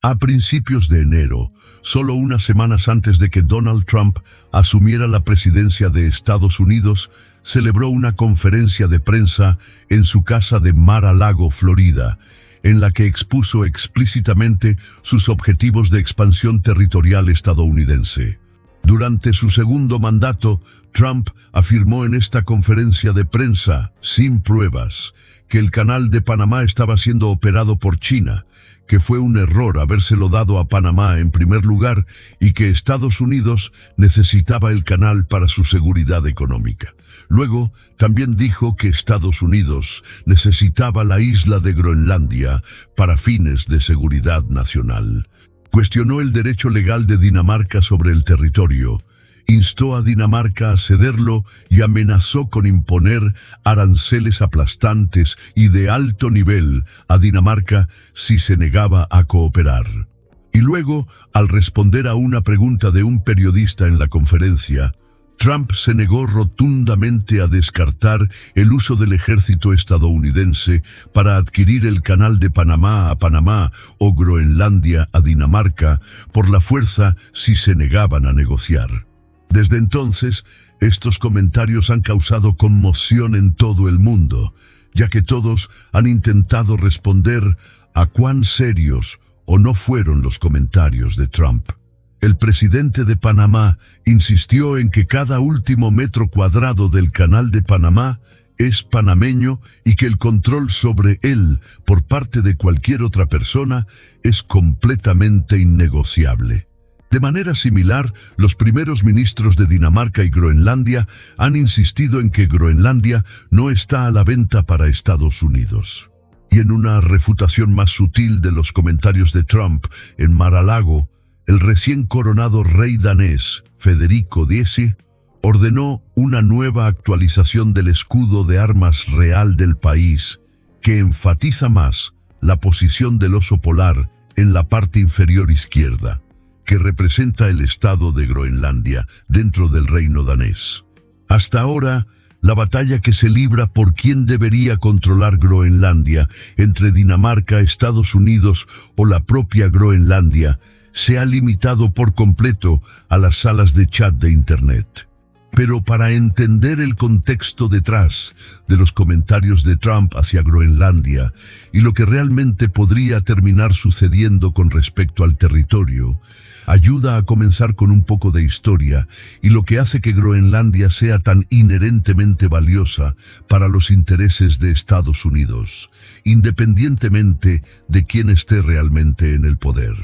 A principios de enero, solo unas semanas antes de que Donald Trump asumiera la presidencia de Estados Unidos, celebró una conferencia de prensa en su casa de Mar-a-Lago, Florida, en la que expuso explícitamente sus objetivos de expansión territorial estadounidense. Durante su segundo mandato, Trump afirmó en esta conferencia de prensa, sin pruebas, que el Canal de Panamá estaba siendo operado por China, que fue un error habérselo dado a Panamá en primer lugar y que Estados Unidos necesitaba el canal para su seguridad económica. Luego, también dijo que Estados Unidos necesitaba la isla de Groenlandia para fines de seguridad nacional. Cuestionó el derecho legal de Dinamarca sobre el territorio, instó a Dinamarca a cederlo y amenazó con imponer aranceles aplastantes y de alto nivel a Dinamarca si se negaba a cooperar. Y luego, al responder a una pregunta de un periodista en la conferencia, Trump se negó rotundamente a descartar el uso del ejército estadounidense para adquirir el Canal de Panamá a Panamá o Groenlandia a Dinamarca por la fuerza si se negaban a negociar. Desde entonces, estos comentarios han causado conmoción en todo el mundo, ya que todos han intentado responder a cuán serios o no fueron los comentarios de Trump. El presidente de Panamá insistió en que cada último metro cuadrado del Canal de Panamá es panameño y que el control sobre él por parte de cualquier otra persona es completamente innegociable. De manera similar, los primeros ministros de Dinamarca y Groenlandia han insistido en que Groenlandia no está a la venta para Estados Unidos. Y en una refutación más sutil de los comentarios de Trump en Mar-a-Lago, el recién coronado rey danés, Federico X, ordenó una nueva actualización del escudo de armas real del país, que enfatiza más la posición del oso polar en la parte inferior izquierda, que representa el estado de Groenlandia dentro del reino danés. Hasta ahora, la batalla que se libra por quién debería controlar Groenlandia entre Dinamarca, Estados Unidos o la propia Groenlandia se ha limitado por completo a las salas de chat de Internet. Pero para entender el contexto detrás de los comentarios de Trump hacia Groenlandia y lo que realmente podría terminar sucediendo con respecto al territorio, ayuda a comenzar con un poco de historia y lo que hace que Groenlandia sea tan inherentemente valiosa para los intereses de Estados Unidos, independientemente de quién esté realmente en el poder.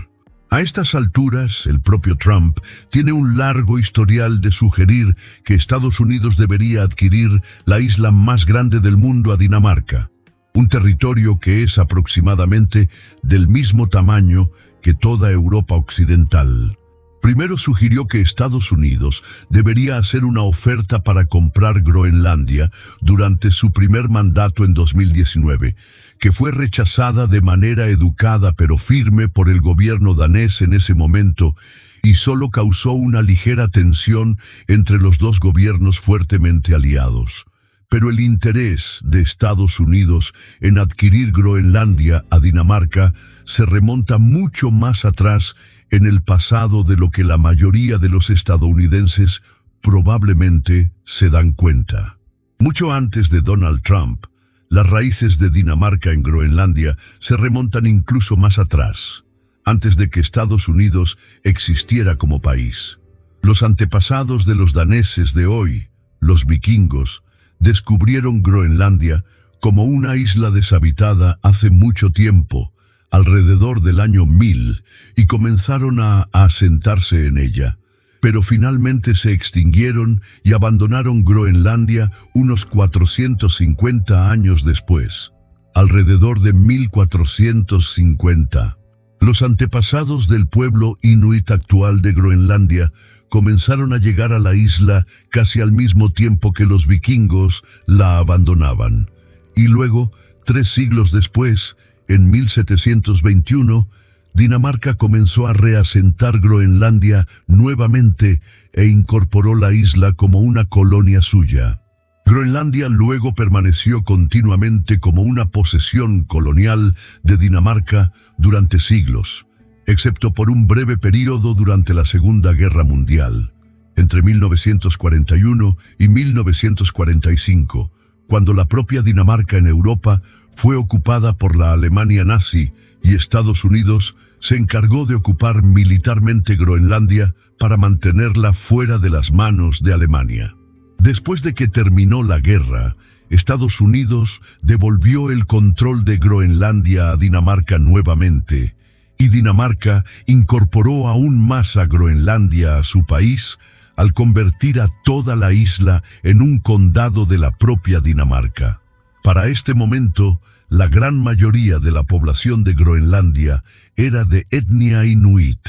A estas alturas, el propio Trump tiene un largo historial de sugerir que Estados Unidos debería adquirir la isla más grande del mundo a Dinamarca, un territorio que es aproximadamente del mismo tamaño que toda Europa occidental. Primero sugirió que Estados Unidos debería hacer una oferta para comprar Groenlandia durante su primer mandato en 2019, que fue rechazada de manera educada pero firme por el gobierno danés en ese momento y solo causó una ligera tensión entre los dos gobiernos fuertemente aliados. Pero el interés de Estados Unidos en adquirir Groenlandia a Dinamarca se remonta mucho más atrás en el pasado de lo que la mayoría de los estadounidenses probablemente se dan cuenta. Mucho antes de Donald Trump, las raíces de Dinamarca en Groenlandia se remontan incluso más atrás, antes de que Estados Unidos existiera como país. Los antepasados de los daneses de hoy, los vikingos, descubrieron Groenlandia como una isla deshabitada hace mucho tiempo, alrededor del año 1000, y comenzaron a asentarse en ella. Pero finalmente se extinguieron y abandonaron Groenlandia unos 450 años después, alrededor de 1450. Los antepasados del pueblo inuit actual de Groenlandia comenzaron a llegar a la isla casi al mismo tiempo que los vikingos la abandonaban. Y luego, 3 siglos después, en 1721, Dinamarca comenzó a reasentar Groenlandia nuevamente e incorporó la isla como una colonia suya. Groenlandia luego permaneció continuamente como una posesión colonial de Dinamarca durante siglos, excepto por un breve período durante la Segunda Guerra Mundial, entre 1941 y 1945, cuando la propia Dinamarca en Europa fue ocupada por la Alemania nazi y Estados Unidos se encargó de ocupar militarmente Groenlandia para mantenerla fuera de las manos de Alemania. Después de que terminó la guerra, Estados Unidos devolvió el control de Groenlandia a Dinamarca nuevamente, y Dinamarca incorporó aún más a Groenlandia a su país al convertir a toda la isla en un condado de la propia Dinamarca. Para este momento, la gran mayoría de la población de Groenlandia era de etnia inuit,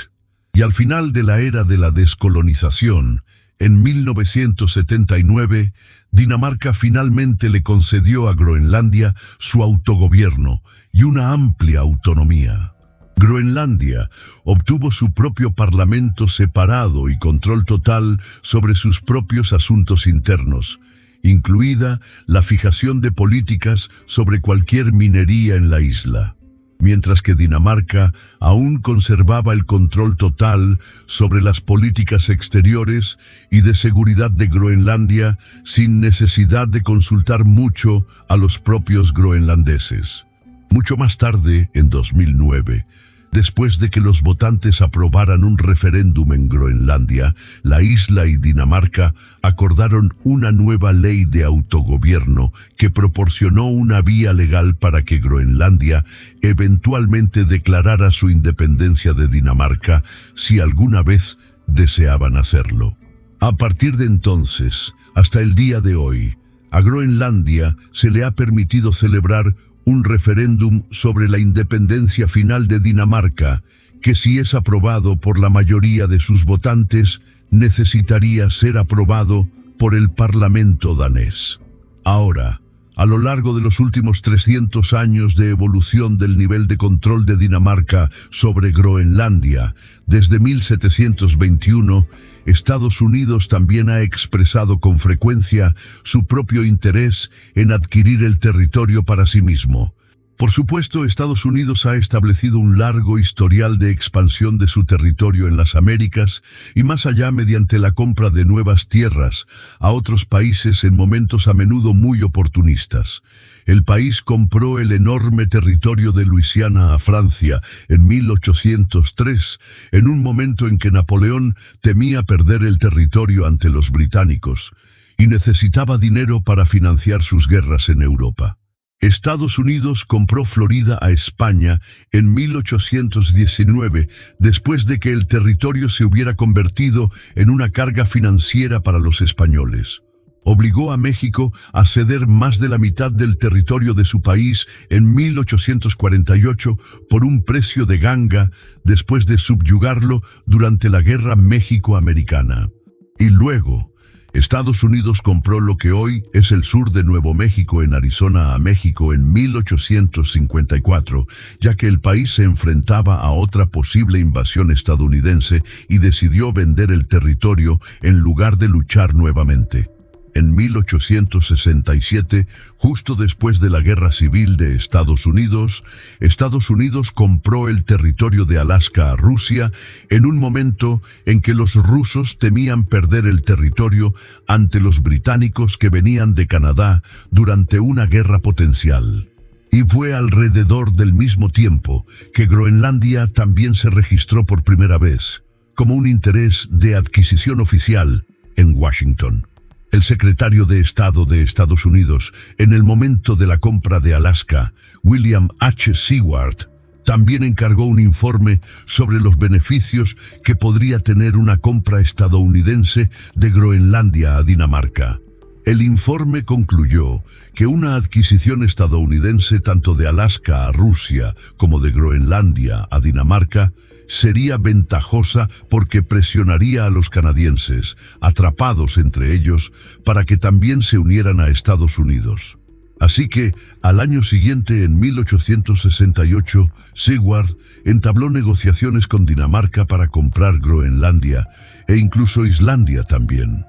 y al final de la era de la descolonización, en 1979, Dinamarca finalmente le concedió a Groenlandia su autogobierno y una amplia autonomía. Groenlandia obtuvo su propio parlamento separado y control total sobre sus propios asuntos internos, incluida la fijación de políticas sobre cualquier minería en la isla, mientras que Dinamarca aún conservaba el control total sobre las políticas exteriores y de seguridad de Groenlandia sin necesidad de consultar mucho a los propios groenlandeses. Mucho más tarde, en 2009, después de que los votantes aprobaran un referéndum en Groenlandia, la isla y Dinamarca acordaron una nueva ley de autogobierno que proporcionó una vía legal para que Groenlandia eventualmente declarara su independencia de Dinamarca si alguna vez deseaban hacerlo. A partir de entonces, hasta el día de hoy, a Groenlandia se le ha permitido celebrar un referéndum sobre la independencia final de Dinamarca, que si es aprobado por la mayoría de sus votantes, necesitaría ser aprobado por el Parlamento danés. Ahora, a lo largo de los últimos 300 años de evolución del nivel de control de Dinamarca sobre Groenlandia, desde 1721, Estados Unidos también ha expresado con frecuencia su propio interés en adquirir el territorio para sí mismo. Por supuesto, Estados Unidos ha establecido un largo historial de expansión de su territorio en las Américas y más allá mediante la compra de nuevas tierras a otros países en momentos a menudo muy oportunistas. El país compró el enorme territorio de Luisiana a Francia en 1803, en un momento en que Napoleón temía perder el territorio ante los británicos y necesitaba dinero para financiar sus guerras en Europa. Estados Unidos compró Florida a España en 1819, después de que el territorio se hubiera convertido en una carga financiera para los españoles. Obligó a México a ceder más de la mitad del territorio de su país en 1848 por un precio de ganga, después de subyugarlo durante la Guerra México-Americana. Y luego, Estados Unidos compró lo que hoy es el sur de Nuevo México en Arizona a México en 1854, ya que el país se enfrentaba a otra posible invasión estadounidense y decidió vender el territorio en lugar de luchar nuevamente. En 1867, justo después de la Guerra Civil de Estados Unidos compró el territorio de Alaska a Rusia en un momento en que los rusos temían perder el territorio ante los británicos que venían de Canadá durante una guerra potencial. Y fue alrededor del mismo tiempo que Groenlandia también se registró por primera vez como un interés de adquisición oficial en Washington. El secretario de Estado de Estados Unidos, en el momento de la compra de Alaska, William H. Seward, también encargó un informe sobre los beneficios que podría tener una compra estadounidense de Groenlandia a Dinamarca. El informe concluyó que una adquisición estadounidense tanto de Alaska a Rusia como de Groenlandia a Dinamarca sería ventajosa porque presionaría a los canadienses, atrapados entre ellos, para que también se unieran a Estados Unidos. Así que, al año siguiente, en 1868, Seward entabló negociaciones con Dinamarca para comprar Groenlandia, e incluso Islandia también.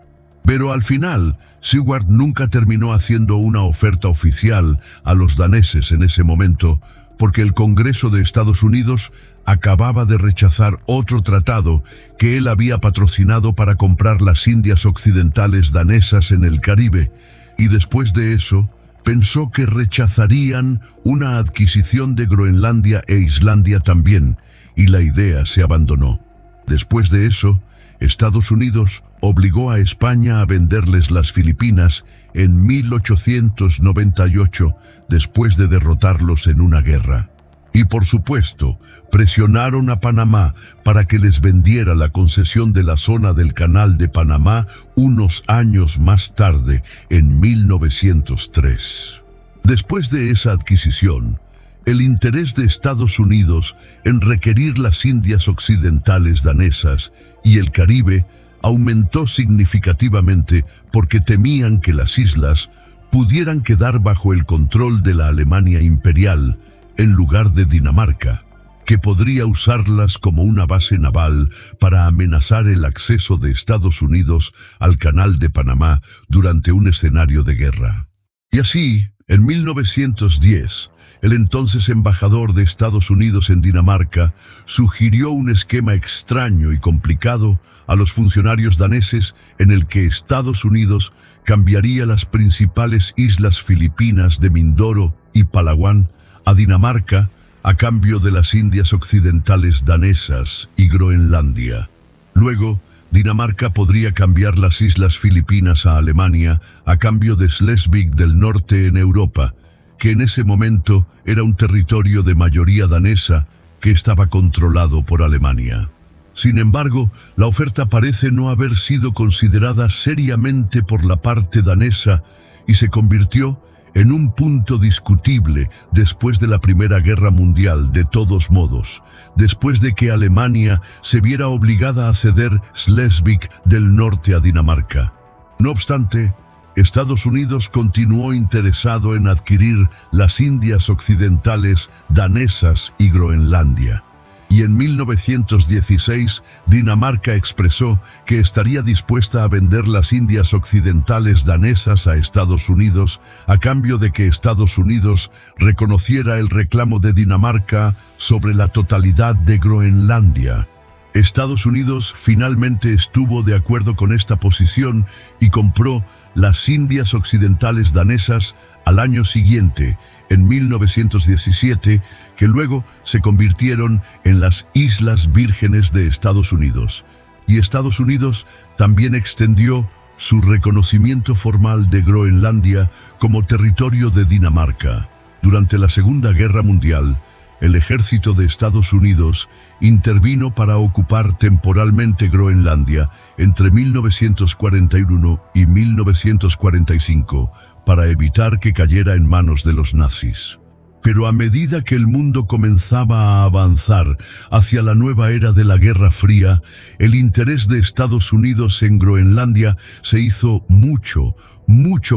Pero al final, Seward nunca terminó haciendo una oferta oficial a los daneses en ese momento, porque el Congreso de Estados Unidos acababa de rechazar otro tratado que él había patrocinado para comprar las Indias Occidentales danesas en el Caribe, y después de eso pensó que rechazarían una adquisición de Groenlandia e Islandia también, y la idea se abandonó. Después de eso, Estados Unidos obligó a España a venderles las Filipinas en 1898, después de derrotarlos en una guerra. Y por supuesto, presionaron a Panamá para que les vendiera la concesión de la zona del Canal de Panamá unos años más tarde, en 1903. Después de esa adquisición, el interés de Estados Unidos en requerir las Indias Occidentales danesas y el Caribe aumentó significativamente porque temían que las islas pudieran quedar bajo el control de la Alemania imperial, en lugar de Dinamarca, que podría usarlas como una base naval para amenazar el acceso de Estados Unidos al Canal de Panamá durante un escenario de guerra. Y así, en 1910, el entonces embajador de Estados Unidos en Dinamarca sugirió un esquema extraño y complicado a los funcionarios daneses en el que Estados Unidos cambiaría las principales islas filipinas de Mindoro y Palawan a Dinamarca a cambio de las Indias Occidentales danesas y Groenlandia. Luego, Dinamarca podría cambiar las islas filipinas a Alemania a cambio de Schleswig del Norte en Europa, que en ese momento era un territorio de mayoría danesa que estaba controlado por Alemania. Sin embargo, la oferta parece no haber sido considerada seriamente por la parte danesa y se convirtió en un punto discutible después de la Primera Guerra Mundial. De todos modos, después de que Alemania se viera obligada a ceder Schleswig del Norte a Dinamarca. No obstante, Estados Unidos continuó interesado en adquirir las Indias Occidentales danesas y Groenlandia. Y en 1916, Dinamarca expresó que estaría dispuesta a vender las Indias Occidentales danesas a Estados Unidos a cambio de que Estados Unidos reconociera el reclamo de Dinamarca sobre la totalidad de Groenlandia. Estados Unidos finalmente estuvo de acuerdo con esta posición y compró las Indias Occidentales danesas al año siguiente, en 1917, que luego se convirtieron en las Islas Vírgenes de Estados Unidos. Y Estados Unidos también extendió su reconocimiento formal de Groenlandia como territorio de Dinamarca. Durante la Segunda Guerra Mundial, el ejército de Estados Unidos intervino para ocupar temporalmente Groenlandia entre 1941 y 1945 para evitar que cayera en manos de los nazis. Pero a medida que el mundo comenzaba a avanzar hacia la nueva era de la Guerra Fría, el interés de Estados Unidos en Groenlandia se hizo mucho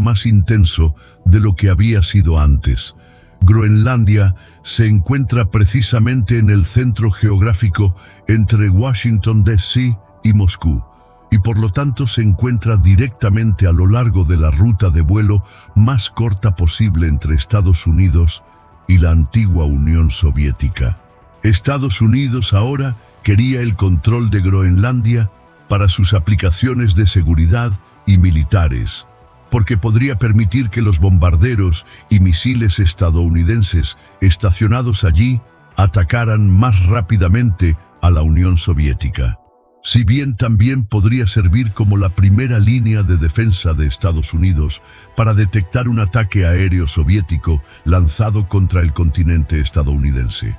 más intenso de lo que había sido antes. Groenlandia se encuentra precisamente en el centro geográfico entre Washington, D.C. y Moscú, y por lo tanto se encuentra directamente a lo largo de la ruta de vuelo más corta posible entre Estados Unidos y la antigua Unión Soviética. Estados Unidos ahora quería el control de Groenlandia para sus aplicaciones de seguridad y militares, porque podría permitir que los bombarderos y misiles estadounidenses estacionados allí atacaran más rápidamente a la Unión Soviética. Si bien también podría servir como la primera línea de defensa de Estados Unidos para detectar un ataque aéreo soviético lanzado contra el continente estadounidense.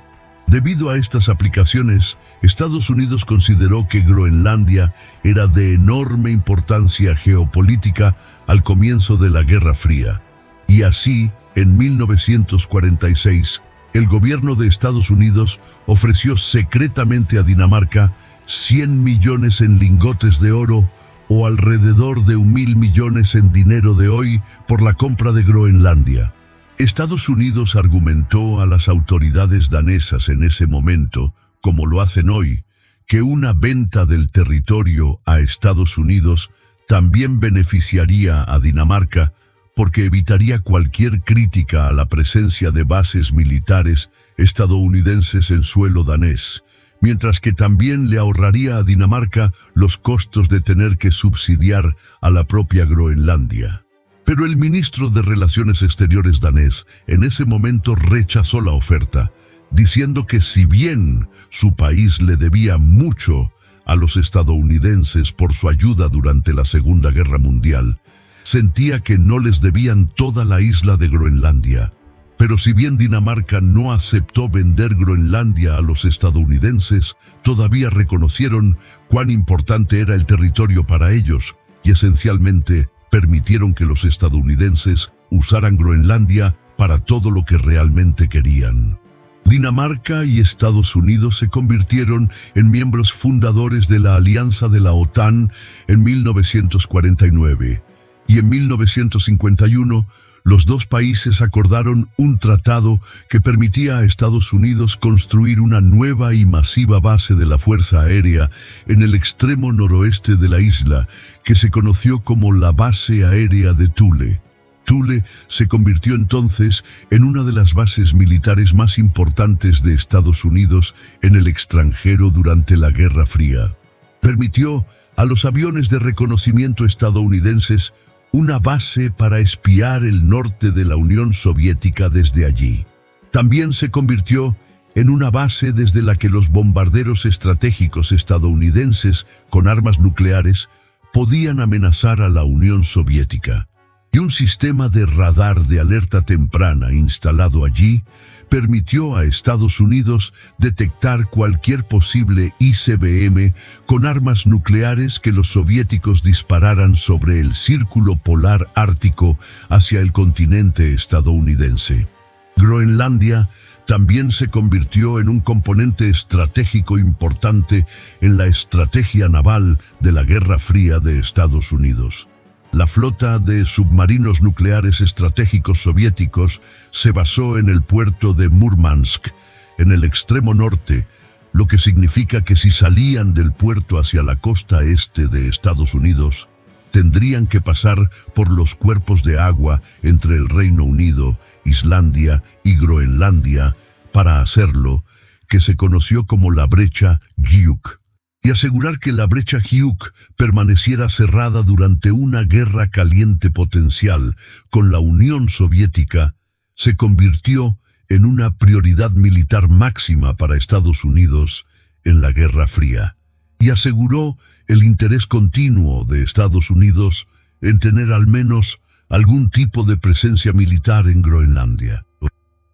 Debido a estas aplicaciones, Estados Unidos consideró que Groenlandia era de enorme importancia geopolítica al comienzo de la Guerra Fría. Y así, en 1946, el gobierno de Estados Unidos ofreció secretamente a Dinamarca 100 millones en lingotes de oro o alrededor de 1.000 millones en dinero de hoy por la compra de Groenlandia. Estados Unidos argumentó a las autoridades danesas en ese momento, como lo hacen hoy, que una venta del territorio a Estados Unidos también beneficiaría a Dinamarca, porque evitaría cualquier crítica a la presencia de bases militares estadounidenses en suelo danés, mientras que también le ahorraría a Dinamarca los costos de tener que subsidiar a la propia Groenlandia. Pero el ministro de Relaciones Exteriores danés en ese momento rechazó la oferta, diciendo que si bien su país le debía mucho a los estadounidenses por su ayuda durante la Segunda Guerra Mundial, sentía que no les debían toda la isla de Groenlandia. Pero si bien Dinamarca no aceptó vender Groenlandia a los estadounidenses, todavía reconocieron cuán importante era el territorio para ellos y esencialmente permitieron que los estadounidenses usaran Groenlandia para todo lo que realmente querían. Dinamarca y Estados Unidos se convirtieron en miembros fundadores de la Alianza de la OTAN en 1949, y en 1951 los dos países acordaron un tratado que permitía a Estados Unidos construir una nueva y masiva base de la Fuerza Aérea en el extremo noroeste de la isla, que se conoció como la Base Aérea de Thule. Thule se convirtió entonces en una de las bases militares más importantes de Estados Unidos en el extranjero durante la Guerra Fría. Permitió a los aviones de reconocimiento estadounidenses una base para espiar el norte de la Unión Soviética desde allí. También se convirtió en una base desde la que los bombarderos estratégicos estadounidenses con armas nucleares podían amenazar a la Unión Soviética. Y un sistema de radar de alerta temprana instalado allí permitió a Estados Unidos detectar cualquier posible ICBM con armas nucleares que los soviéticos dispararan sobre el círculo polar ártico hacia el continente estadounidense. Groenlandia también se convirtió en un componente estratégico importante en la estrategia naval de la Guerra Fría de Estados Unidos. La flota de submarinos nucleares estratégicos soviéticos se basó en el puerto de Murmansk, en el extremo norte, lo que significa que si salían del puerto hacia la costa este de Estados Unidos, tendrían que pasar por los cuerpos de agua entre el Reino Unido, Islandia y Groenlandia para hacerlo, que se conoció como la brecha Guyuk, y asegurar que la brecha Guyuk permaneciera cerrada durante una guerra caliente potencial con la Unión Soviética se convirtió en una prioridad militar máxima para Estados Unidos en la Guerra Fría, y aseguró el interés continuo de Estados Unidos en tener al menos algún tipo de presencia militar en Groenlandia.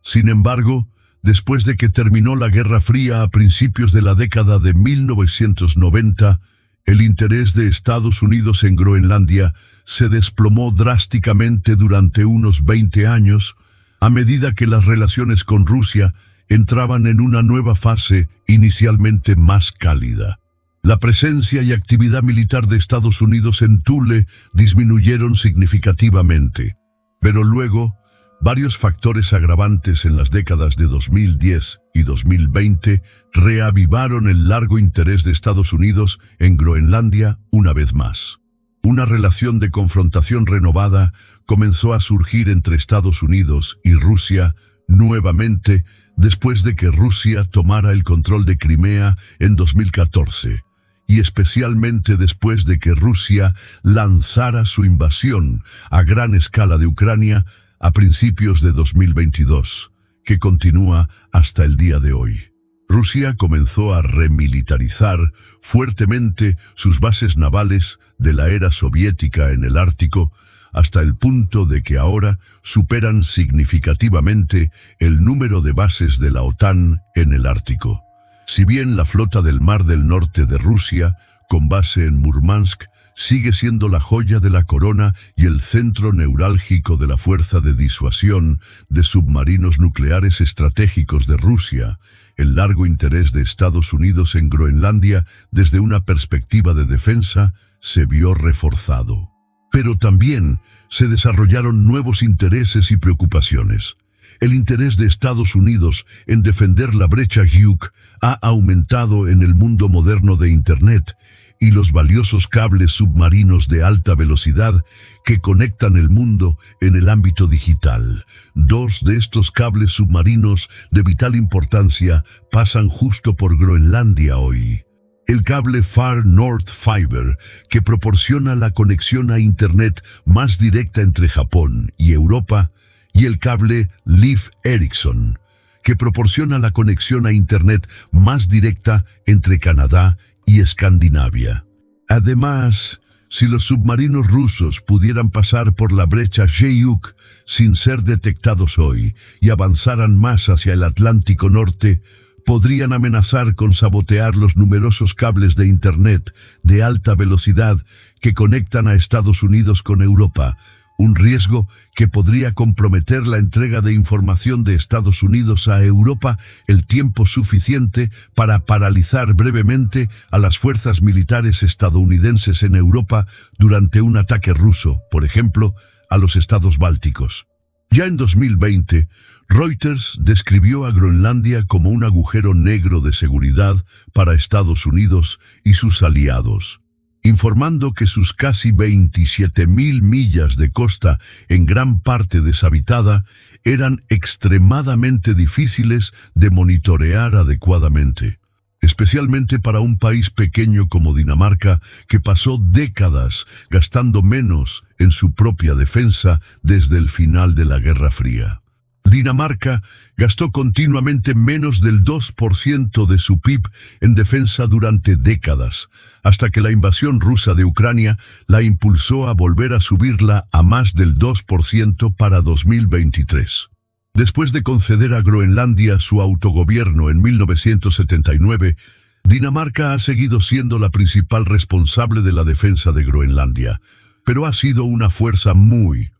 Sin embargo, después de que terminó la Guerra Fría a principios de la década de 1990, el interés de Estados Unidos en Groenlandia se desplomó drásticamente durante unos 20 años, a medida que las relaciones con Rusia entraban en una nueva fase inicialmente más cálida. La presencia y actividad militar de Estados Unidos en Thule disminuyeron significativamente, pero luego, varios factores agravantes en las décadas de 2010 y 2020 reavivaron el largo interés de Estados Unidos en Groenlandia una vez más. Una relación de confrontación renovada comenzó a surgir entre Estados Unidos y Rusia nuevamente después de que Rusia tomara el control de Crimea en 2014, y especialmente después de que Rusia lanzara su invasión a gran escala de Ucrania a principios de 2022, que continúa hasta el día de hoy. Rusia comenzó a remilitarizar fuertemente sus bases navales de la era soviética en el Ártico, hasta el punto de que ahora superan significativamente el número de bases de la OTAN en el Ártico. Si bien la flota del Mar del Norte de Rusia, con base en Murmansk, sigue siendo la joya de la corona y el centro neurálgico de la fuerza de disuasión de submarinos nucleares estratégicos de Rusia, el largo interés de Estados Unidos en Groenlandia desde una perspectiva de defensa se vio reforzado. Pero también se desarrollaron nuevos intereses y preocupaciones. El interés de Estados Unidos en defender la brecha Hughes ha aumentado en el mundo moderno de Internet y los valiosos cables submarinos de alta velocidad que conectan el mundo en el ámbito digital. Dos de estos cables submarinos de vital importancia pasan justo por Groenlandia hoy. El cable Far North Fiber, que proporciona la conexión a Internet más directa entre Japón y Europa, y el cable Leif Erikson, que proporciona la conexión a Internet más directa entre Canadá y Escandinavia. Además, si los submarinos rusos pudieran pasar por la brecha Hughes sin ser detectados hoy y avanzaran más hacia el Atlántico Norte, podrían amenazar con sabotear los numerosos cables de Internet de alta velocidad que conectan a Estados Unidos con Europa, un riesgo que podría comprometer la entrega de información de Estados Unidos a Europa el tiempo suficiente para paralizar brevemente a las fuerzas militares estadounidenses en Europa durante un ataque ruso, por ejemplo, a los estados bálticos. Ya en 2020, Reuters describió a Groenlandia como un agujero negro de seguridad para Estados Unidos y sus aliados, informando que sus casi 27.000 millas de costa, en gran parte deshabitada, eran extremadamente difíciles de monitorear adecuadamente, especialmente para un país pequeño como Dinamarca, que pasó décadas gastando menos en su propia defensa desde el final de la Guerra Fría. Dinamarca gastó continuamente menos del 2% de su PIB en defensa durante décadas, hasta que la invasión rusa de Ucrania la impulsó a volver a subirla a más del 2% para 2023. Después de conceder a Groenlandia su autogobierno en 1979, Dinamarca ha seguido siendo la principal responsable de la defensa de Groenlandia, pero ha sido una fuerza muy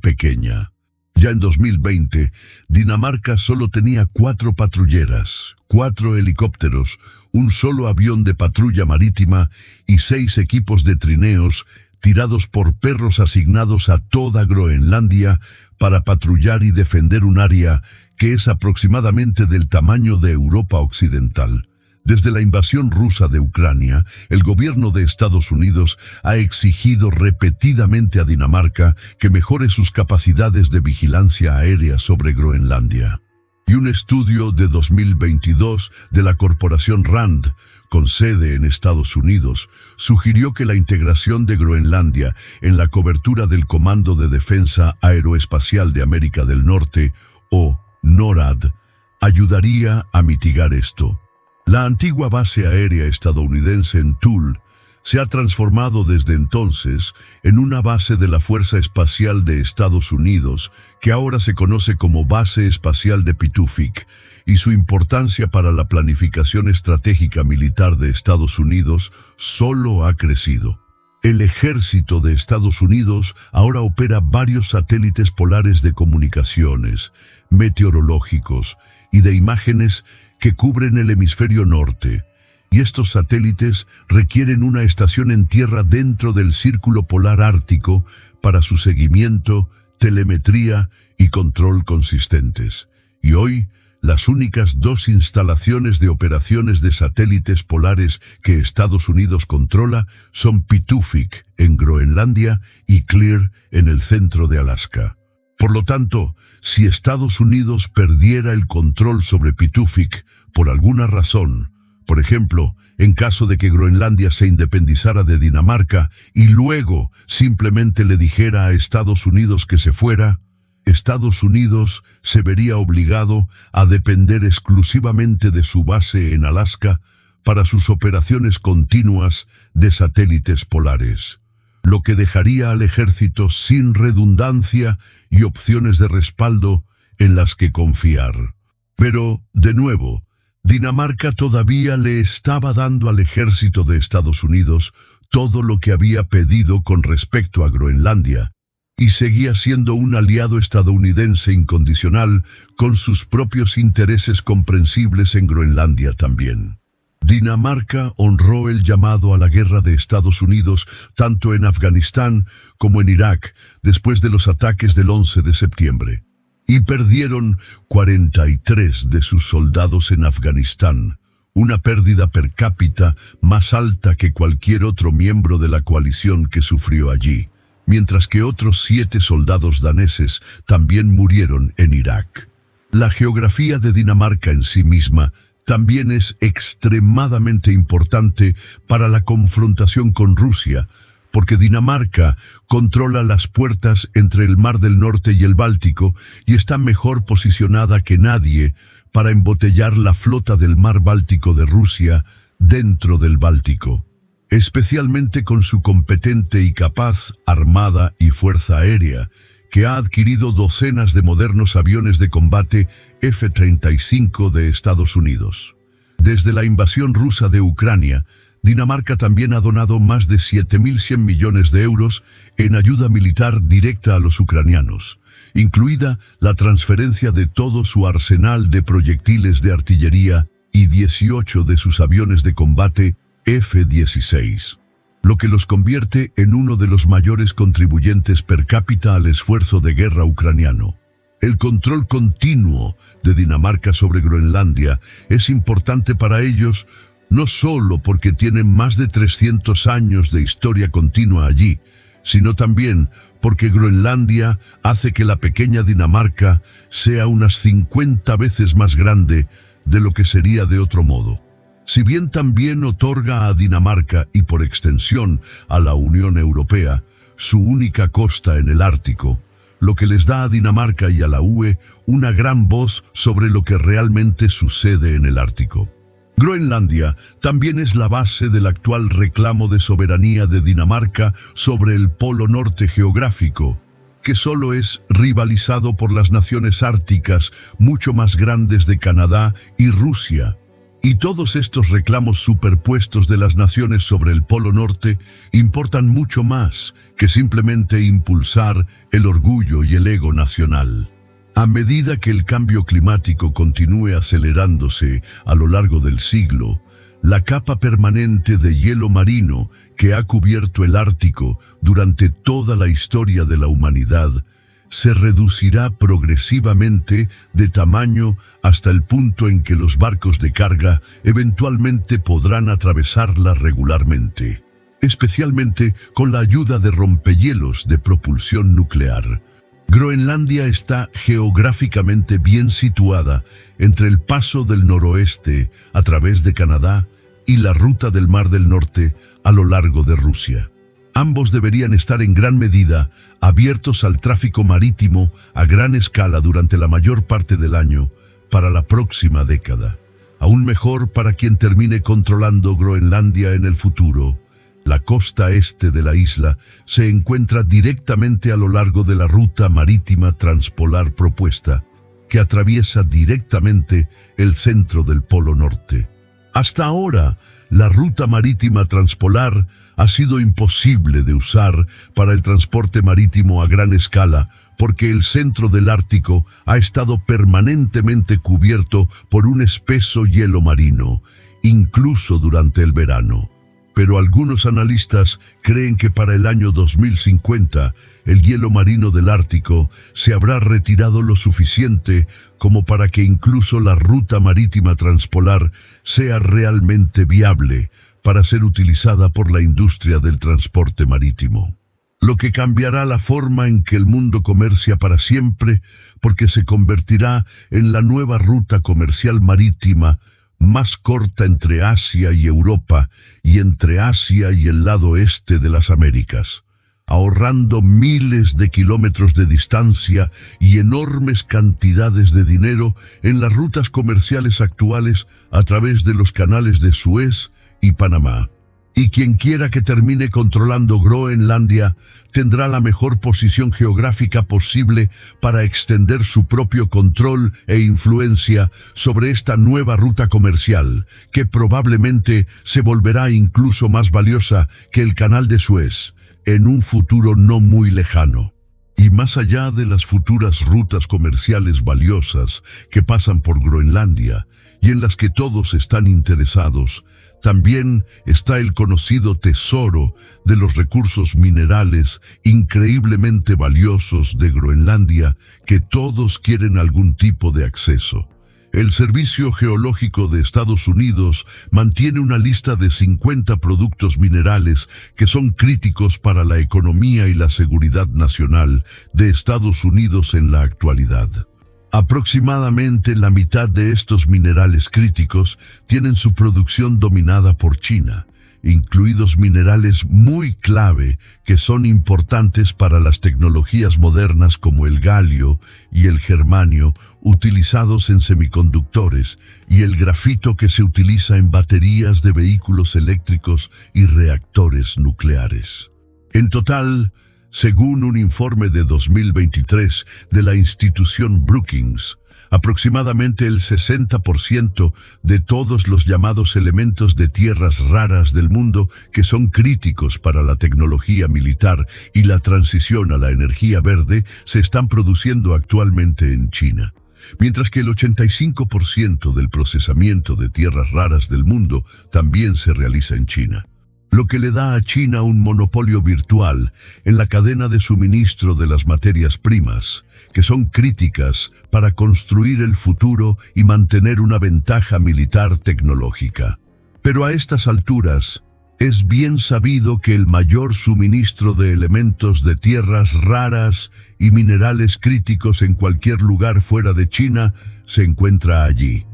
pequeña. Ya en 2020, Dinamarca solo tenía 4 patrulleras, 4 helicópteros, un solo avión de patrulla marítima y 6 equipos de trineos tirados por perros asignados a toda Groenlandia para patrullar y defender un área que es aproximadamente del tamaño de Europa Occidental. Desde la invasión rusa de Ucrania, el gobierno de Estados Unidos ha exigido repetidamente a Dinamarca que mejore sus capacidades de vigilancia aérea sobre Groenlandia. Y un estudio de 2022 de la corporación RAND, con sede en Estados Unidos, sugirió que la integración de Groenlandia en la cobertura del Comando de Defensa Aeroespacial de América del Norte, o NORAD, ayudaría a mitigar esto. La antigua base aérea estadounidense en Thule se ha transformado desde entonces en una base de la Fuerza Espacial de Estados Unidos, que ahora se conoce como Base Espacial de Pituffik, y su importancia para la planificación estratégica militar de Estados Unidos solo ha crecido. El ejército de Estados Unidos ahora opera varios satélites polares de comunicaciones, meteorológicos y de imágenes que cubren el hemisferio norte, y estos satélites requieren una estación en tierra dentro del Círculo Polar Ártico para su seguimiento, telemetría y control consistentes. Y hoy, las únicas 2 instalaciones de operaciones de satélites polares que Estados Unidos controla son Pituffik en Groenlandia y Clear en el centro de Alaska. Por lo tanto, si Estados Unidos perdiera el control sobre Pituffik por alguna razón, por ejemplo, en caso de que Groenlandia se independizara de Dinamarca y luego simplemente le dijera a Estados Unidos que se fuera, Estados Unidos se vería obligado a depender exclusivamente de su base en Alaska para sus operaciones continuas de satélites polares, lo que dejaría al ejército sin redundancia y opciones de respaldo en las que confiar. Pero, de nuevo, Dinamarca todavía le estaba dando al ejército de Estados Unidos todo lo que había pedido con respecto a Groenlandia, y seguía siendo un aliado estadounidense incondicional con sus propios intereses comprensibles en Groenlandia también. Dinamarca honró el llamado a la guerra de Estados Unidos tanto en Afganistán como en Irak después de los ataques del 11 de septiembre. y perdieron 43 de sus soldados en Afganistán, una pérdida per cápita más alta que cualquier otro miembro de la coalición que sufrió allí, mientras que otros 7 soldados daneses también murieron en Irak. La geografía de Dinamarca en sí misma también es extremadamente importante para la confrontación con Rusia, porque Dinamarca controla las puertas entre el Mar del Norte y el Báltico y está mejor posicionada que nadie para embotellar la flota del Mar Báltico de Rusia dentro del Báltico, especialmente con su competente y capaz armada y fuerza aérea, que ha adquirido docenas de modernos aviones de combate F-35 de Estados Unidos. Desde la invasión rusa de Ucrania, Dinamarca también ha donado más de 7.100 millones de euros en ayuda militar directa a los ucranianos, incluida la transferencia de todo su arsenal de proyectiles de artillería y 18 de sus aviones de combate F-16, lo que los convierte en uno de los mayores contribuyentes per cápita al esfuerzo de guerra ucraniano. El control continuo de Dinamarca sobre Groenlandia es importante para ellos, no solo porque tienen más de 300 años de historia continua allí, sino también porque Groenlandia hace que la pequeña Dinamarca sea unas 50 veces más grande de lo que sería de otro modo. Si bien también otorga a Dinamarca y por extensión a la Unión Europea su única costa en el Ártico, lo que les da a Dinamarca y a la UE una gran voz sobre lo que realmente sucede en el Ártico. Groenlandia también es la base del actual reclamo de soberanía de Dinamarca sobre el Polo Norte geográfico, que solo es rivalizado por las naciones árticas mucho más grandes de Canadá y Rusia. Y todos estos reclamos superpuestos de las naciones sobre el Polo Norte importan mucho más que simplemente impulsar el orgullo y el ego nacional. A medida que el cambio climático continúe acelerándose a lo largo del siglo, la capa permanente de hielo marino que ha cubierto el Ártico durante toda la historia de la humanidad se reducirá progresivamente de tamaño hasta el punto en que los barcos de carga eventualmente podrán atravesarla regularmente, especialmente con la ayuda de rompehielos de propulsión nuclear. Groenlandia está geográficamente bien situada entre el paso del noroeste a través de Canadá y la ruta del Mar del Norte a lo largo de Rusia. Ambos deberían estar en gran medida abiertos al tráfico marítimo a gran escala durante la mayor parte del año para la próxima década. Aún mejor para quien termine controlando Groenlandia en el futuro. La costa este de la isla se encuentra directamente a lo largo de la ruta marítima transpolar propuesta, que atraviesa directamente el centro del Polo Norte. Hasta ahora, la ruta marítima transpolar ha sido imposible de usar para el transporte marítimo a gran escala porque el centro del Ártico ha estado permanentemente cubierto por un espeso hielo marino, incluso durante el verano. Pero algunos analistas creen que para el año 2050 el hielo marino del Ártico se habrá retirado lo suficiente como para que incluso la ruta marítima transpolar sea realmente viable para ser utilizada por la industria del transporte marítimo. Lo que cambiará la forma en que el mundo comercia para siempre, porque se convertirá en la nueva ruta comercial marítima más corta entre Asia y Europa y entre Asia y el lado este de las Américas, ahorrando miles de kilómetros de distancia y enormes cantidades de dinero en las rutas comerciales actuales a través de los canales de Suez y Panamá. Y quien quiera que termine controlando Groenlandia tendrá la mejor posición geográfica posible para extender su propio control e influencia sobre esta nueva ruta comercial, que probablemente se volverá incluso más valiosa que el canal de Suez en un futuro no muy lejano. Y más allá de las futuras rutas comerciales valiosas que pasan por Groenlandia y en las que todos están interesados, También está el conocido tesoro de los recursos minerales increíblemente valiosos de Groenlandia, que todos quieren algún tipo de acceso. El Servicio Geológico de Estados Unidos mantiene una lista de 50 productos minerales que son críticos para la economía y la seguridad nacional de Estados Unidos en la actualidad. Aproximadamente la mitad de estos minerales críticos tienen su producción dominada por China, incluidos minerales muy clave que son importantes para las tecnologías modernas como el galio y el germanio utilizados en semiconductores y el grafito que se utiliza en baterías de vehículos eléctricos y reactores nucleares. En total, según un informe de 2023 de la institución Brookings, aproximadamente el 60% de todos los llamados elementos de tierras raras del mundo que son críticos para la tecnología militar y la transición a la energía verde se están produciendo actualmente en China. Mientras que el 85% del procesamiento de tierras raras del mundo también se realiza en China, lo que le da a China un monopolio virtual en la cadena de suministro de las materias primas, que son críticas para construir el futuro y mantener una ventaja militar tecnológica. Pero a estas alturas, es bien sabido que el mayor suministro de elementos de tierras raras y minerales críticos en cualquier lugar fuera de China se encuentra allí,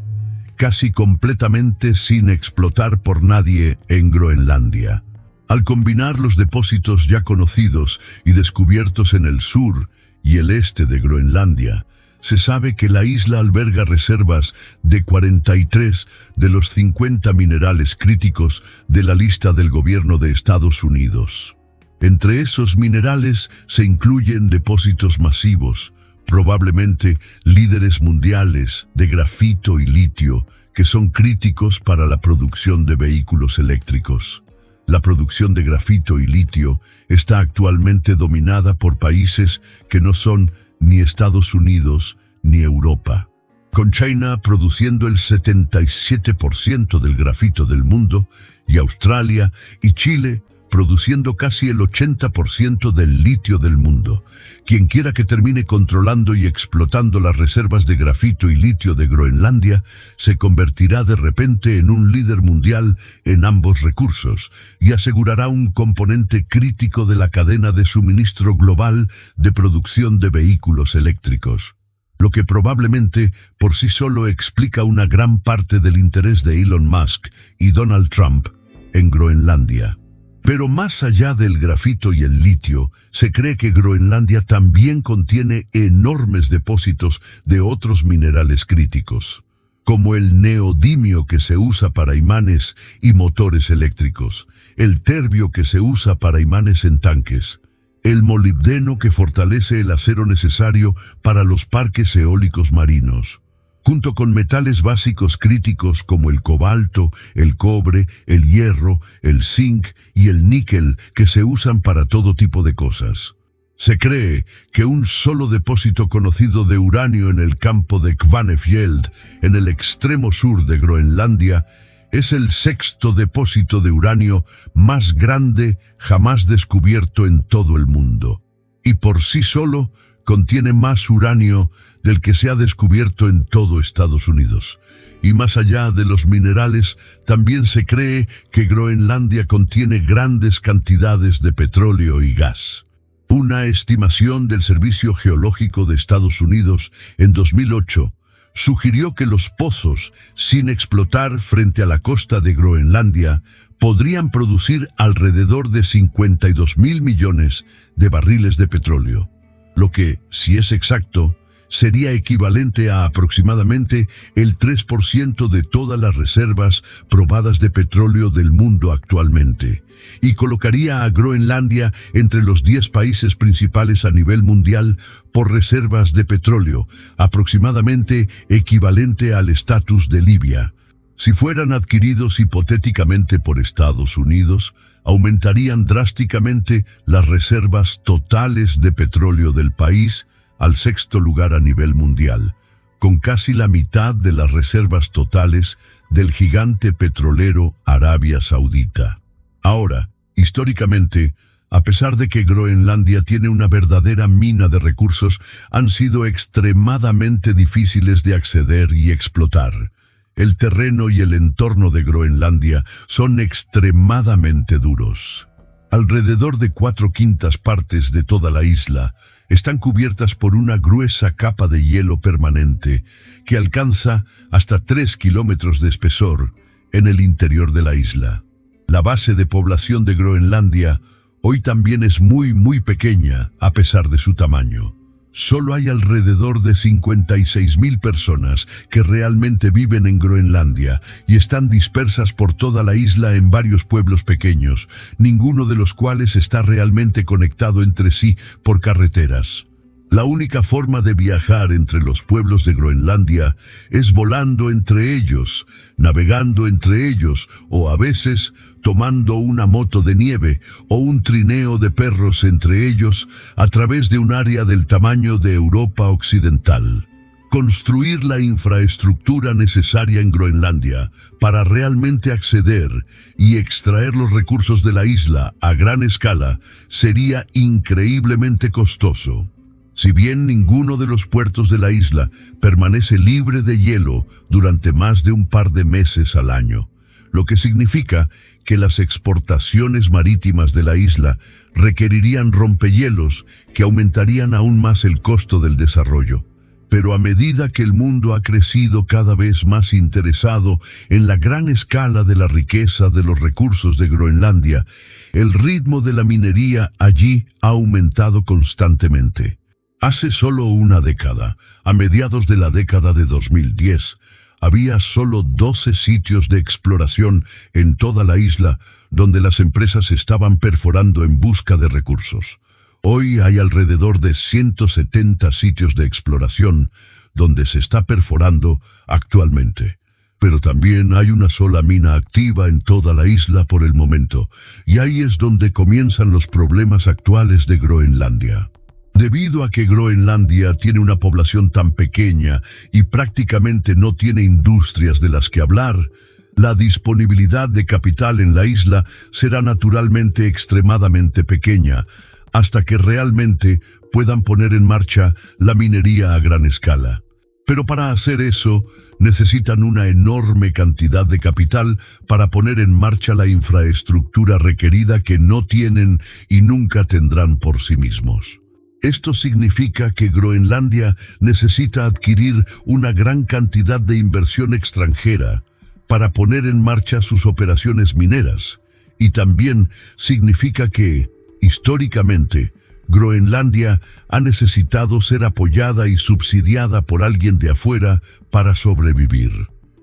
casi completamente sin explotar por nadie en Groenlandia. Al combinar los depósitos ya conocidos y descubiertos en el sur y el este de Groenlandia, se sabe que la isla alberga reservas de 43 de los 50 minerales críticos de la lista del gobierno de Estados Unidos. Entre esos minerales se incluyen depósitos masivos, probablemente líderes mundiales de grafito y litio, que son críticos para la producción de vehículos eléctricos. La producción de grafito y litio está actualmente dominada por países que no son ni Estados Unidos ni Europa, con China produciendo el 77% del grafito del mundo y Australia y Chile produciendo casi el 80% del litio del mundo. Quien quiera que termine controlando y explotando las reservas de grafito y litio de Groenlandia se convertirá de repente en un líder mundial en ambos recursos y asegurará un componente crítico de la cadena de suministro global de producción de vehículos eléctricos, lo que probablemente por sí solo explica una gran parte del interés de Elon Musk y Donald Trump en Groenlandia. Pero más allá del grafito y el litio, se cree que Groenlandia también contiene enormes depósitos de otros minerales críticos, como el neodimio que se usa para imanes y motores eléctricos, el terbio que se usa para imanes en tanques, el molibdeno que fortalece el acero necesario para los parques eólicos marinos, junto con metales básicos críticos como el cobalto, el cobre, el hierro, el zinc y el níquel que se usan para todo tipo de cosas. Se cree que un solo depósito conocido de uranio en el campo de Kvanefjeld, en el extremo sur de Groenlandia, es el sexto depósito de uranio más grande jamás descubierto en todo el mundo, y por sí solo contiene más uranio del que se ha descubierto en todo Estados Unidos. Y más allá de los minerales, también se cree que Groenlandia contiene grandes cantidades de petróleo y gas. Una estimación del Servicio Geológico de Estados Unidos en 2008 sugirió que los pozos sin explotar frente a la costa de Groenlandia podrían producir alrededor de 52.000 millones de barriles de petróleo, lo que, si es exacto, sería equivalente a aproximadamente el 3% de todas las reservas probadas de petróleo del mundo actualmente, y colocaría a Groenlandia entre los 10 países principales a nivel mundial por reservas de petróleo, aproximadamente equivalente al estatus de Libia. Si fueran adquiridos hipotéticamente por Estados Unidos, aumentarían drásticamente las reservas totales de petróleo del país al sexto lugar a nivel mundial, con casi la mitad de las reservas totales del gigante petrolero Arabia Saudita. Ahora, históricamente, a pesar de que Groenlandia tiene una verdadera mina de recursos, han sido extremadamente difíciles de acceder y explotar. El terreno y el entorno de Groenlandia son extremadamente duros. Alrededor de 4/5 partes de toda la isla están cubiertas por una gruesa capa de hielo permanente que alcanza hasta 3 kilómetros de espesor en el interior de la isla. La base de población de Groenlandia hoy también es muy pequeña a pesar de su tamaño. Solo hay alrededor de 56.000 personas que realmente viven en Groenlandia y están dispersas por toda la isla en varios pueblos pequeños, ninguno de los cuales está realmente conectado entre sí por carreteras. La única forma de viajar entre los pueblos de Groenlandia es volando entre ellos, navegando entre ellos o a veces tomando una moto de nieve o un trineo de perros entre ellos a través de un área del tamaño de Europa Occidental. Construir la infraestructura necesaria en Groenlandia para realmente acceder y extraer los recursos de la isla a gran escala sería increíblemente costoso. Si bien ninguno de los puertos de la isla permanece libre de hielo durante más de un par de meses al año, lo que significa que las exportaciones marítimas de la isla requerirían rompehielos que aumentarían aún más el costo del desarrollo. Pero a medida que el mundo ha crecido cada vez más interesado en la gran escala de la riqueza de los recursos de Groenlandia, el ritmo de la minería allí ha aumentado constantemente. Hace solo una década, a mediados de la década de 2010, había solo 12 sitios de exploración en toda la isla donde las empresas estaban perforando en busca de recursos. Hoy hay alrededor de 170 sitios de exploración donde se está perforando actualmente. Pero también hay una sola mina activa en toda la isla por el momento, y ahí es donde comienzan los problemas actuales de Groenlandia. Debido a que Groenlandia tiene una población tan pequeña y prácticamente no tiene industrias de las que hablar, la disponibilidad de capital en la isla será naturalmente extremadamente pequeña, hasta que realmente puedan poner en marcha la minería a gran escala. Pero para hacer eso, necesitan una enorme cantidad de capital para poner en marcha la infraestructura requerida que no tienen y nunca tendrán por sí mismos. Esto significa que Groenlandia necesita adquirir una gran cantidad de inversión extranjera para poner en marcha sus operaciones mineras, y también significa que, históricamente, Groenlandia ha necesitado ser apoyada y subsidiada por alguien de afuera para sobrevivir.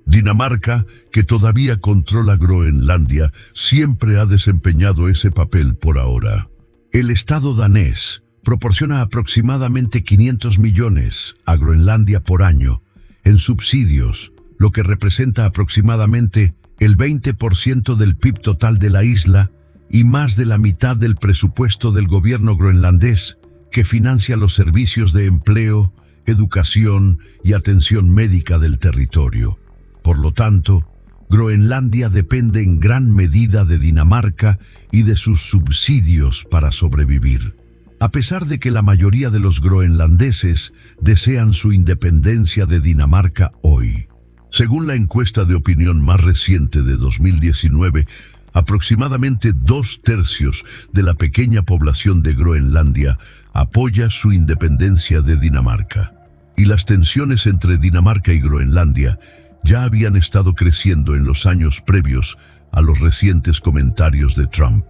Dinamarca, que todavía controla Groenlandia, siempre ha desempeñado ese papel por ahora. El Estado danés proporciona aproximadamente 500 millones a Groenlandia por año en subsidios, lo que representa aproximadamente el 20% del PIB total de la isla y más de la mitad del presupuesto del gobierno groenlandés, que financia los servicios de empleo, educación y atención médica del territorio. Por lo tanto, Groenlandia depende en gran medida de Dinamarca y de sus subsidios para sobrevivir. A pesar de que la mayoría de los groenlandeses desean su independencia de Dinamarca hoy. Según la encuesta de opinión más reciente de 2019, aproximadamente 2/3 de la pequeña población de Groenlandia apoya su independencia de Dinamarca. Y las tensiones entre Dinamarca y Groenlandia ya habían estado creciendo en los años previos a los recientes comentarios de Trump.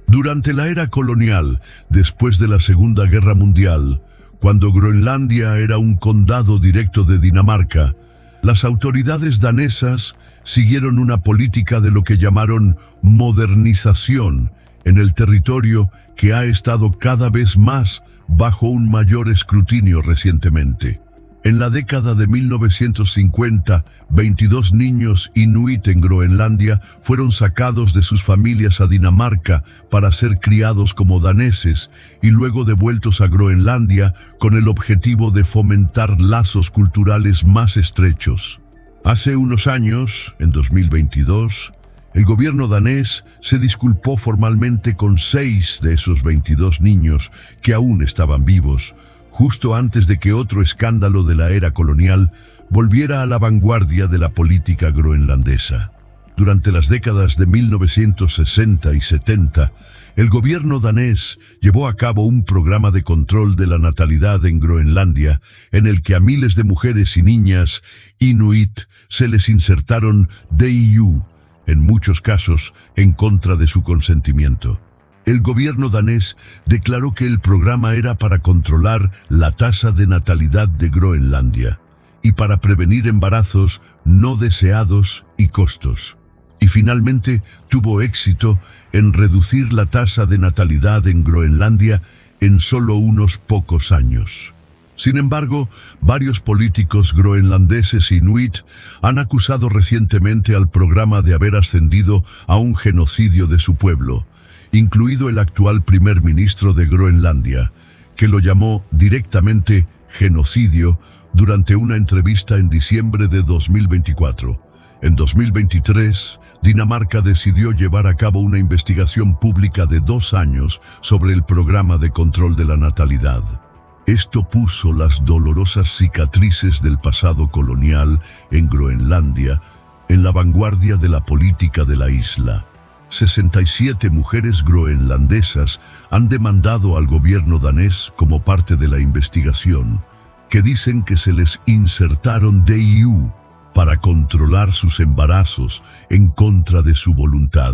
Durante la era colonial, después de la Segunda Guerra Mundial, cuando Groenlandia era un condado directo de Dinamarca, las autoridades danesas siguieron una política de lo que llamaron modernización en el territorio, que ha estado cada vez más bajo un mayor escrutinio recientemente. En la década de 1950, 22 niños inuit en Groenlandia fueron sacados de sus familias a Dinamarca para ser criados como daneses y luego devueltos a Groenlandia con el objetivo de fomentar lazos culturales más estrechos. Hace unos años, en 2022, el gobierno danés se disculpó formalmente con 6 de esos 22 niños que aún estaban vivos, justo antes de que otro escándalo de la era colonial volviera a la vanguardia de la política groenlandesa. Durante las décadas de 1960 y 70, el gobierno danés llevó a cabo un programa de control de la natalidad en Groenlandia, en el que a miles de mujeres y niñas inuit se les insertaron DIU, en muchos casos en contra de su consentimiento. El gobierno danés declaró que el programa era para controlar la tasa de natalidad de Groenlandia y para prevenir embarazos no deseados y costos. Y finalmente tuvo éxito en reducir la tasa de natalidad en Groenlandia en solo unos pocos años. Sin embargo, varios políticos groenlandeses inuit han acusado recientemente al programa de haber ascendido a un genocidio de su pueblo, incluido el actual primer ministro de Groenlandia, que lo llamó directamente genocidio durante una entrevista en diciembre de 2024. En 2023, Dinamarca decidió llevar a cabo una investigación pública de 2 años sobre el programa de control de la natalidad. Esto puso las dolorosas cicatrices del pasado colonial en Groenlandia en la vanguardia de la política de la isla. 67 mujeres groenlandesas han demandado al gobierno danés como parte de la investigación, que dicen que se les insertaron DIU para controlar sus embarazos en contra de su voluntad.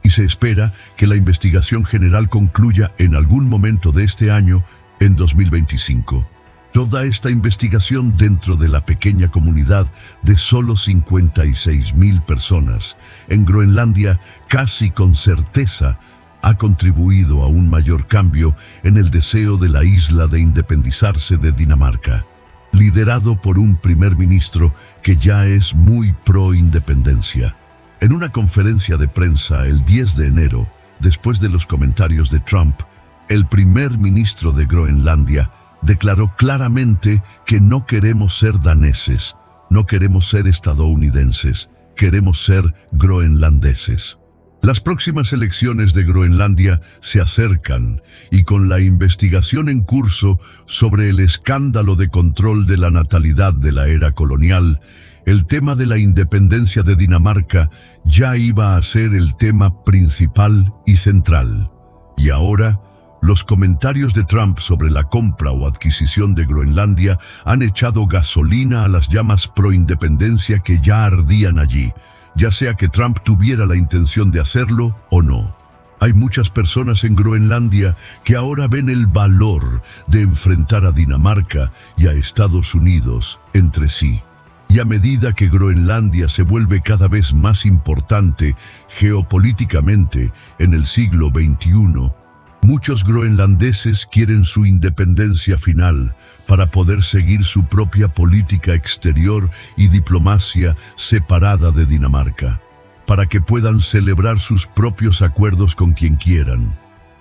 Y se espera que la investigación general concluya en algún momento de este año, en 2025. Toda esta investigación dentro de la pequeña comunidad de solo 56,000 personas en Groenlandia casi con certeza ha contribuido a un mayor cambio en el deseo de la isla de independizarse de Dinamarca, liderado por un primer ministro que ya es muy pro-independencia. En una conferencia de prensa el 10 de enero, después de los comentarios de Trump, el primer ministro de Groenlandia declaró claramente que no queremos ser daneses, no queremos ser estadounidenses, queremos ser groenlandeses. Las próximas elecciones de Groenlandia se acercan y con la investigación en curso sobre el escándalo de control de la natalidad de la era colonial, el tema de la independencia de Dinamarca ya iba a ser el tema principal y central. Y ahora, los comentarios de Trump sobre la compra o adquisición de Groenlandia han echado gasolina a las llamas pro-independencia que ya ardían allí, ya sea que Trump tuviera la intención de hacerlo o no. Hay muchas personas en Groenlandia que ahora ven el valor de enfrentar a Dinamarca y a Estados Unidos entre sí. Y a medida que Groenlandia se vuelve cada vez más importante geopolíticamente en el siglo XXI, muchos groenlandeses quieren su independencia final para poder seguir su propia política exterior y diplomacia separada de Dinamarca, para que puedan celebrar sus propios acuerdos con quien quieran.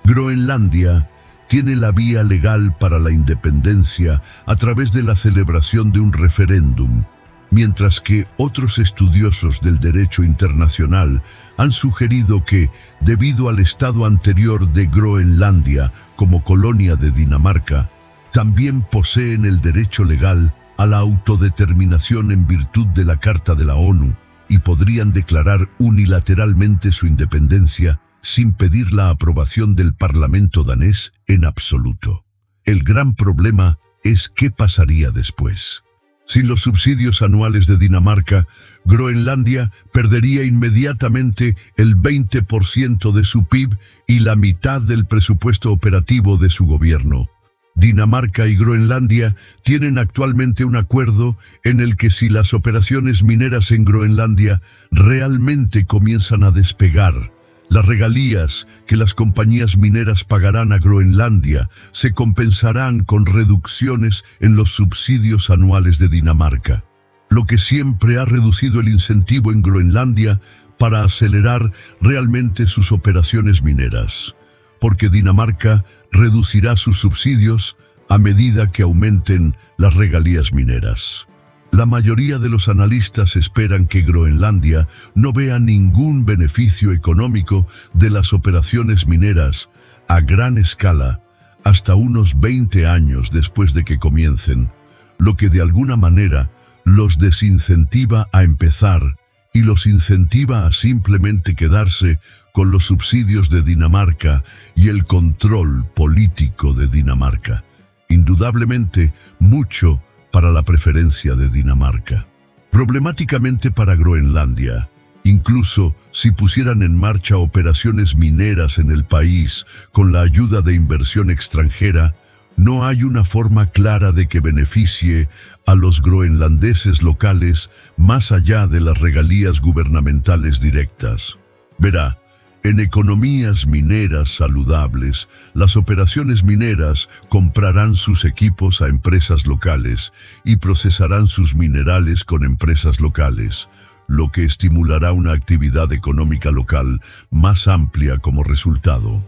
Groenlandia tiene la vía legal para la independencia a través de la celebración de un referéndum, mientras que otros estudiosos del derecho internacional han sugerido que, debido al estado anterior de Groenlandia como colonia de Dinamarca, también poseen el derecho legal a la autodeterminación en virtud de la Carta de la ONU y podrían declarar unilateralmente su independencia sin pedir la aprobación del Parlamento danés en absoluto. El gran problema es qué pasaría después. Sin los subsidios anuales de Dinamarca, Groenlandia perdería inmediatamente el 20% de su PIB y la mitad del presupuesto operativo de su gobierno. Dinamarca y Groenlandia tienen actualmente un acuerdo en el que si las operaciones mineras en Groenlandia realmente comienzan a despegar, las regalías que las compañías mineras pagarán a Groenlandia se compensarán con reducciones en los subsidios anuales de Dinamarca, lo que siempre ha reducido el incentivo en Groenlandia para acelerar realmente sus operaciones mineras, porque Dinamarca reducirá sus subsidios a medida que aumenten las regalías mineras. La mayoría de los analistas esperan que Groenlandia no vea ningún beneficio económico de las operaciones mineras a gran escala hasta unos 20 años después de que comiencen, lo que de alguna manera los desincentiva a empezar y los incentiva a simplemente quedarse con los subsidios de Dinamarca y el control político de Dinamarca. Indudablemente, mucho para la preferencia de Dinamarca. Problemáticamente para Groenlandia, incluso si pusieran en marcha operaciones mineras en el país con la ayuda de inversión extranjera, no hay una forma clara de que beneficie a los groenlandeses locales más allá de las regalías gubernamentales directas. Verá, en economías mineras saludables, las operaciones mineras comprarán sus equipos a empresas locales y procesarán sus minerales con empresas locales, lo que estimulará una actividad económica local más amplia como resultado.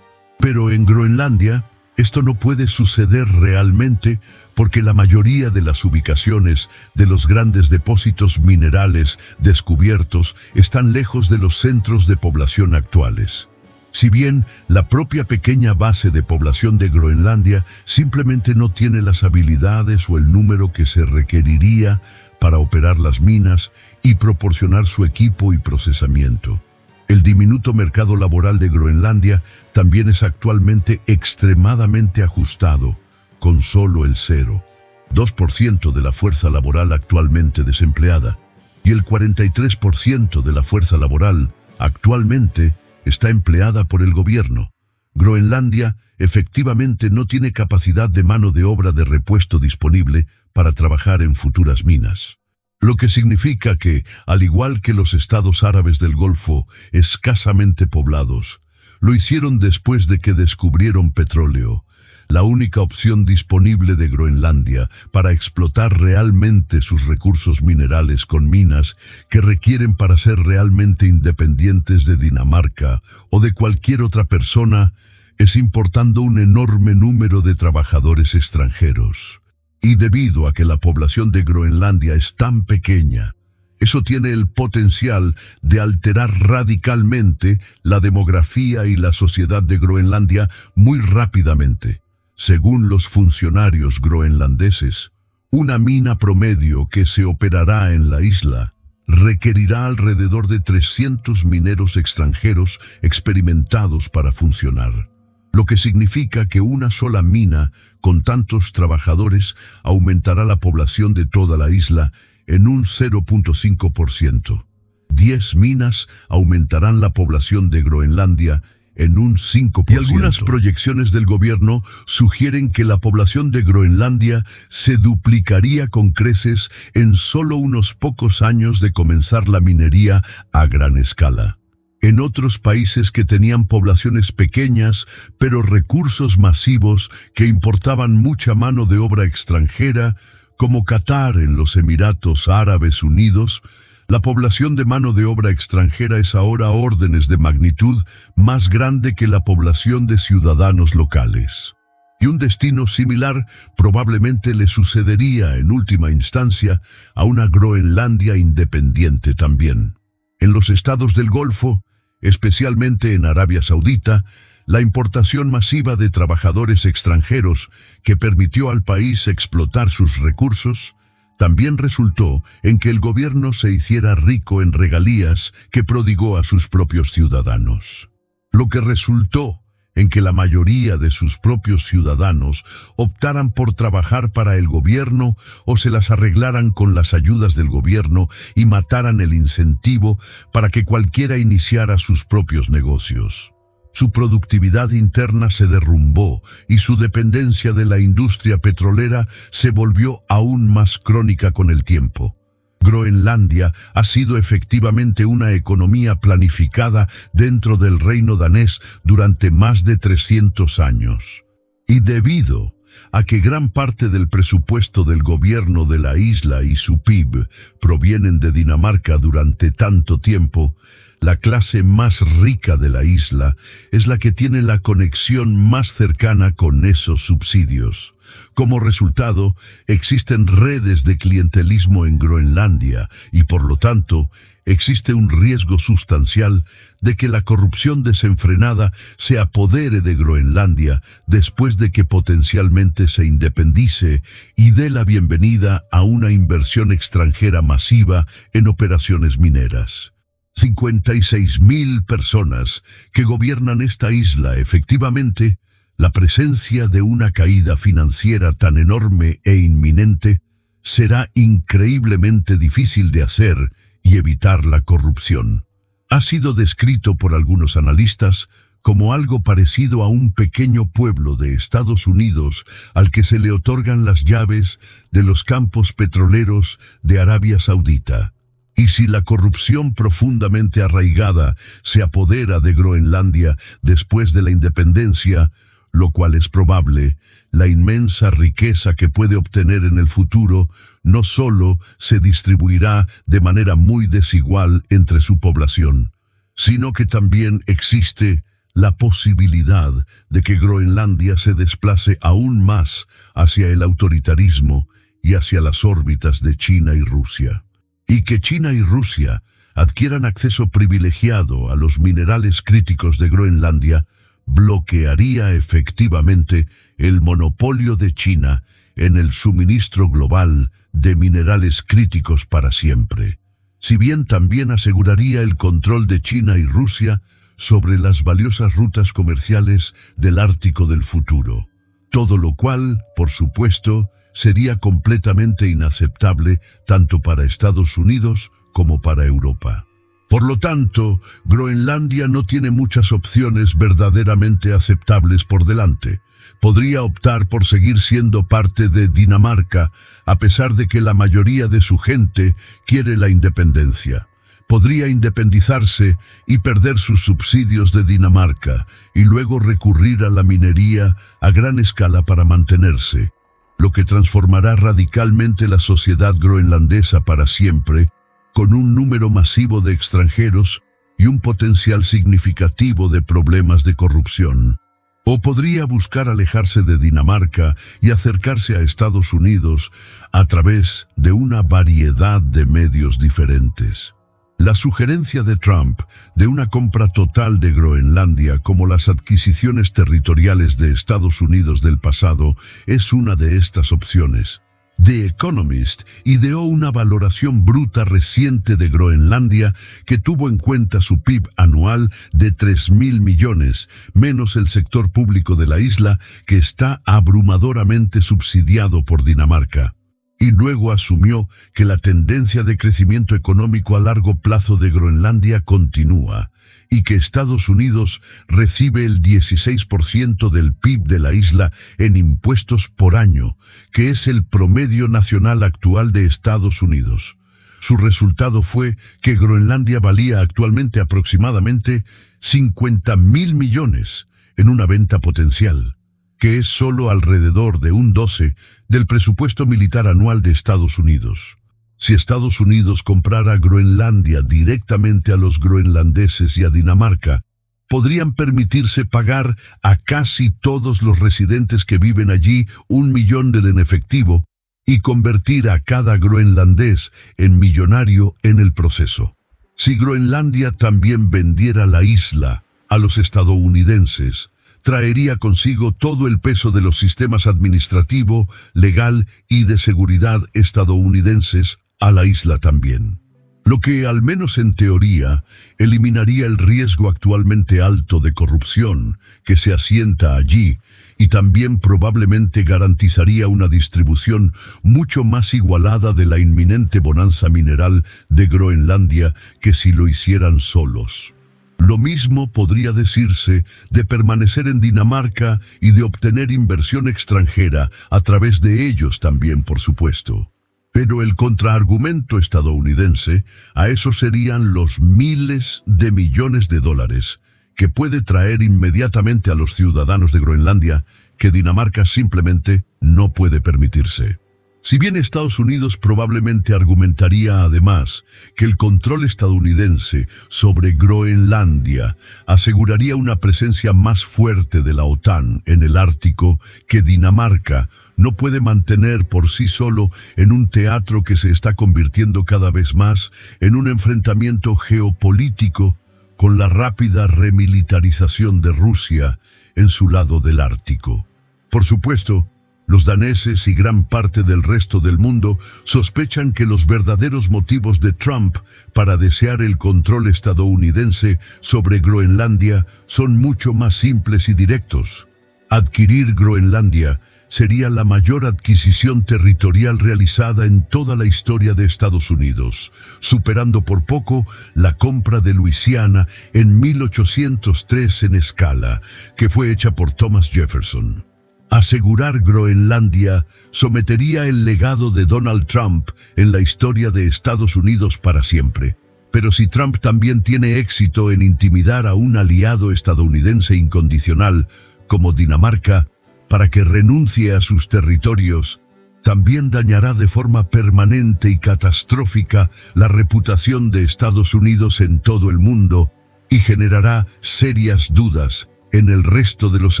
Pero en Groenlandia, esto no puede suceder realmente porque la mayoría de las ubicaciones de los grandes depósitos minerales descubiertos están lejos de los centros de población actuales. Si bien la propia pequeña base de población de Groenlandia simplemente no tiene las habilidades o el número que se requeriría para operar las minas y proporcionar su equipo y procesamiento. El diminuto mercado laboral de Groenlandia también es actualmente extremadamente ajustado, con solo el 0,2% de la fuerza laboral actualmente desempleada, y el 43% de la fuerza laboral actualmente está empleada por el gobierno. Groenlandia efectivamente no tiene capacidad de mano de obra de repuesto disponible para trabajar en futuras minas. Lo que significa que, al igual que los estados árabes del Golfo, escasamente poblados, lo hicieron después de que descubrieron petróleo. La única opción disponible de Groenlandia para explotar realmente sus recursos minerales con minas que requieren para ser realmente independientes de Dinamarca o de cualquier otra persona es importando un enorme número de trabajadores extranjeros. Y debido a que la población de Groenlandia es tan pequeña, eso tiene el potencial de alterar radicalmente la demografía y la sociedad de Groenlandia muy rápidamente. Según los funcionarios groenlandeses, una mina promedio que se operará en la isla requerirá alrededor de 300 mineros extranjeros experimentados para funcionar, lo que significa que una sola mina con tantos trabajadores aumentará la población de toda la isla en un 0,5%. 10 minas aumentarán la población de Groenlandia en un 5%. Y algunas proyecciones del gobierno sugieren que la población de Groenlandia se duplicaría con creces en solo unos pocos años de comenzar la minería a gran escala. En otros países que tenían poblaciones pequeñas, pero recursos masivos que importaban mucha mano de obra extranjera, como Qatar en los Emiratos Árabes Unidos, la población de mano de obra extranjera es ahora órdenes de magnitud más grande que la población de ciudadanos locales. Y un destino similar probablemente le sucedería en última instancia a una Groenlandia independiente también. En los estados del Golfo, especialmente en Arabia Saudita, la importación masiva de trabajadores extranjeros que permitió al país explotar sus recursos, también resultó en que el gobierno se hiciera rico en regalías que prodigó a sus propios ciudadanos. Lo que resultó en que la mayoría de sus propios ciudadanos optaran por trabajar para el gobierno o se las arreglaran con las ayudas del gobierno y mataran el incentivo para que cualquiera iniciara sus propios negocios. Su productividad interna se derrumbó y su dependencia de la industria petrolera se volvió aún más crónica con el tiempo. Groenlandia ha sido efectivamente una economía planificada dentro del reino danés durante más de 300 años. Y debido a que gran parte del presupuesto del gobierno de la isla y su PIB provienen de Dinamarca durante tanto tiempo, la clase más rica de la isla es la que tiene la conexión más cercana con esos subsidios, Como resultado, existen redes de clientelismo en Groenlandia y, por lo tanto, existe un riesgo sustancial de que la corrupción desenfrenada se apodere de Groenlandia después de que potencialmente se independice y dé la bienvenida a una inversión extranjera masiva en operaciones mineras. 56.000 personas que gobiernan esta isla. Efectivamente, la presencia de una caída financiera tan enorme e inminente será increíblemente difícil de hacer y evitar la corrupción. Ha sido descrito por algunos analistas como algo parecido a un pequeño pueblo de Estados Unidos al que se le otorgan las llaves de los campos petroleros de Arabia Saudita. Y si la corrupción profundamente arraigada se apodera de Groenlandia después de la independencia, lo cual es probable, la inmensa riqueza que puede obtener en el futuro no solo se distribuirá de manera muy desigual entre su población, sino que también existe la posibilidad de que Groenlandia se desplace aún más hacia el autoritarismo y hacia las órbitas de China y Rusia. Y que China y Rusia adquieran acceso privilegiado a los minerales críticos de Groenlandia bloquearía efectivamente el monopolio de China en el suministro global de minerales críticos para siempre, si bien también aseguraría el control de China y Rusia sobre las valiosas rutas comerciales del Ártico del futuro. Todo lo cual, por supuesto, sería completamente inaceptable tanto para Estados Unidos como para Europa. Por lo tanto, Groenlandia no tiene muchas opciones verdaderamente aceptables por delante. Podría optar por seguir siendo parte de Dinamarca, a pesar de que la mayoría de su gente quiere la independencia. Podría independizarse y perder sus subsidios de Dinamarca, y luego recurrir a la minería a gran escala para mantenerse, lo que transformará radicalmente la sociedad groenlandesa para siempre, con un número masivo de extranjeros y un potencial significativo de problemas de corrupción. O podría buscar alejarse de Dinamarca y acercarse a Estados Unidos a través de una variedad de medios diferentes. La sugerencia de Trump de una compra total de Groenlandia, como las adquisiciones territoriales de Estados Unidos del pasado, es una de estas opciones. The Economist ideó una valoración bruta reciente de Groenlandia que tuvo en cuenta su PIB anual de 3.000 millones, menos el sector público de la isla, que está abrumadoramente subsidiado por Dinamarca. Y luego asumió que la tendencia de crecimiento económico a largo plazo de Groenlandia continúa, y que Estados Unidos recibe el 16% del PIB de la isla en impuestos por año, que es el promedio nacional actual de Estados Unidos. Su resultado fue que Groenlandia valía actualmente aproximadamente 50.000 millones en una venta potencial, que es solo alrededor de un 12% del presupuesto militar anual de Estados Unidos. Si Estados Unidos comprara Groenlandia directamente a los groenlandeses y a Dinamarca, podrían permitirse pagar a casi todos los residentes que viven allí $1 millón en efectivo y convertir a cada groenlandés en millonario en el proceso. Si Groenlandia también vendiera la isla a los estadounidenses, traería consigo todo el peso de los sistemas administrativo, legal y de seguridad estadounidenses a la isla también. Lo que, al menos en teoría, eliminaría el riesgo actualmente alto de corrupción que se asienta allí y también probablemente garantizaría una distribución mucho más igualada de la inminente bonanza mineral de Groenlandia que si lo hicieran solos. Lo mismo podría decirse de permanecer en Dinamarca y de obtener inversión extranjera a través de ellos también, por supuesto. Pero el contraargumento estadounidense a eso serían los miles de millones de dólares que puede traer inmediatamente a los ciudadanos de Groenlandia que Dinamarca simplemente no puede permitirse. Si bien Estados Unidos probablemente argumentaría además que el control estadounidense sobre Groenlandia aseguraría una presencia más fuerte de la OTAN en el Ártico que Dinamarca no puede mantener por sí solo en un teatro que se está convirtiendo cada vez más en un enfrentamiento geopolítico con la rápida remilitarización de Rusia en su lado del Ártico. Por supuesto, los daneses y gran parte del resto del mundo sospechan que los verdaderos motivos de Trump para desear el control estadounidense sobre Groenlandia son mucho más simples y directos. Adquirir Groenlandia sería la mayor adquisición territorial realizada en toda la historia de Estados Unidos, superando por poco la compra de Luisiana en 1803 en escala, que fue hecha por Thomas Jefferson. Asegurar Groenlandia sometería el legado de Donald Trump en la historia de Estados Unidos para siempre. Pero si Trump también tiene éxito en intimidar a un aliado estadounidense incondicional, como Dinamarca, para que renuncie a sus territorios, también dañará de forma permanente y catastrófica la reputación de Estados Unidos en todo el mundo y generará serias dudas en el resto de los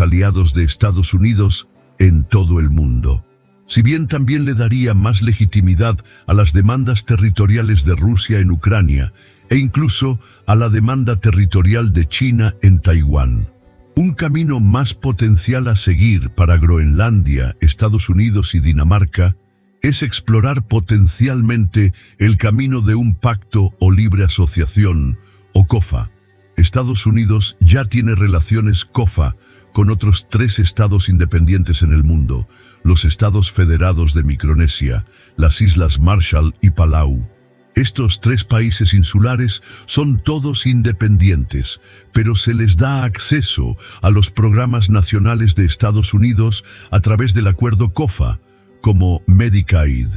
aliados de Estados Unidos en todo el mundo. Si bien también le daría más legitimidad a las demandas territoriales de Rusia en Ucrania e incluso a la demanda territorial de China en Taiwán. Un camino más potencial a seguir para Groenlandia, Estados Unidos y Dinamarca es explorar potencialmente el camino de un pacto o libre asociación, o COFA. Estados Unidos ya tiene relaciones COFA con otros 3 estados independientes en el mundo, los Estados Federados de Micronesia, las Islas Marshall y Palau. Estos 3 países insulares son todos independientes, pero se les da acceso a los programas nacionales de Estados Unidos a través del acuerdo COFA, como Medicaid,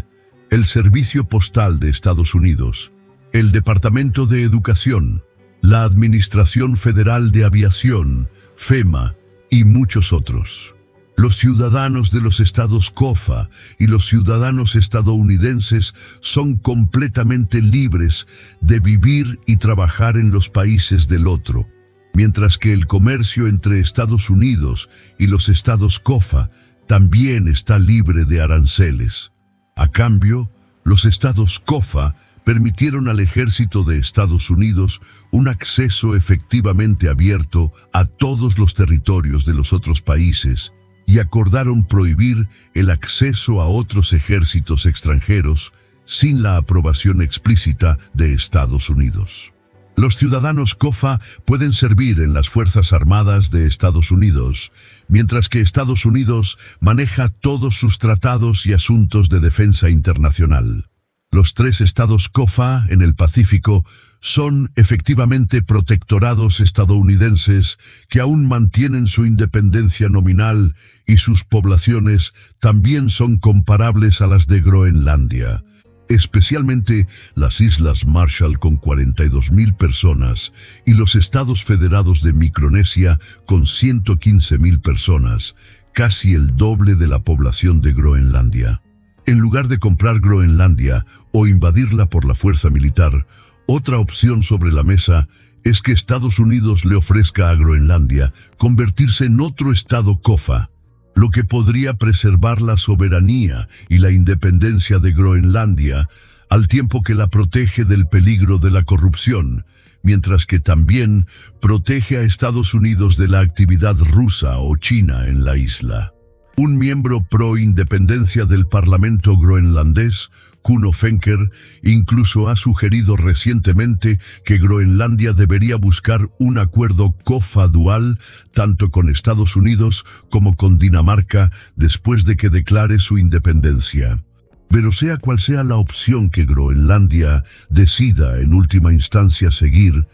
el Servicio Postal de Estados Unidos, el Departamento de Educación, la Administración Federal de Aviación, FEMA, y muchos otros. Los ciudadanos de los estados COFA y los ciudadanos estadounidenses son completamente libres de vivir y trabajar en los países del otro, mientras que el comercio entre Estados Unidos y los estados COFA también está libre de aranceles. A cambio, los estados COFA permitieron al ejército de Estados Unidos un acceso efectivamente abierto a todos los territorios de los otros países y acordaron prohibir el acceso a otros ejércitos extranjeros sin la aprobación explícita de Estados Unidos. Los ciudadanos COFA pueden servir en las Fuerzas Armadas de Estados Unidos, mientras que Estados Unidos maneja todos sus tratados y asuntos de defensa internacional. Los 3 estados COFA en el Pacífico son efectivamente protectorados estadounidenses que aún mantienen su independencia nominal y sus poblaciones también son comparables a las de Groenlandia, especialmente las Islas Marshall con 42,000 personas y los Estados Federados de Micronesia con 115,000 personas, casi el doble de la población de Groenlandia. En lugar de comprar Groenlandia o invadirla por la fuerza militar, otra opción sobre la mesa es que Estados Unidos le ofrezca a Groenlandia convertirse en otro estado COFA, lo que podría preservar la soberanía y la independencia de Groenlandia, al tiempo que la protege del peligro de la corrupción, mientras que también protege a Estados Unidos de la actividad rusa o china en la isla. Un miembro pro-independencia del Parlamento groenlandés, Kuno Fenker, incluso ha sugerido recientemente que Groenlandia debería buscar un acuerdo COFA dual tanto con Estados Unidos como con Dinamarca después de que declare su independencia. Pero sea cual sea la opción que Groenlandia decida en última instancia seguir,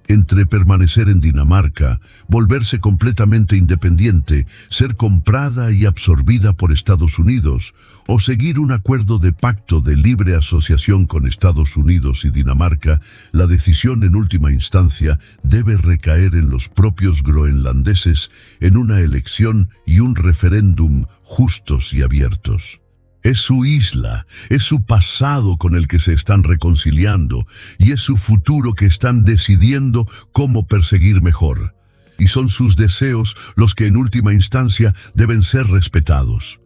entre permanecer en Dinamarca, volverse completamente independiente, ser comprada y absorbida por Estados Unidos, o seguir un acuerdo de pacto de libre asociación con Estados Unidos y Dinamarca, la decisión en última instancia debe recaer en los propios groenlandeses en una elección y un referéndum justos y abiertos. Es su isla, es su pasado con el que se están reconciliando y es su futuro que están decidiendo cómo perseguir mejor. Y son sus deseos los que en última instancia deben ser respetados.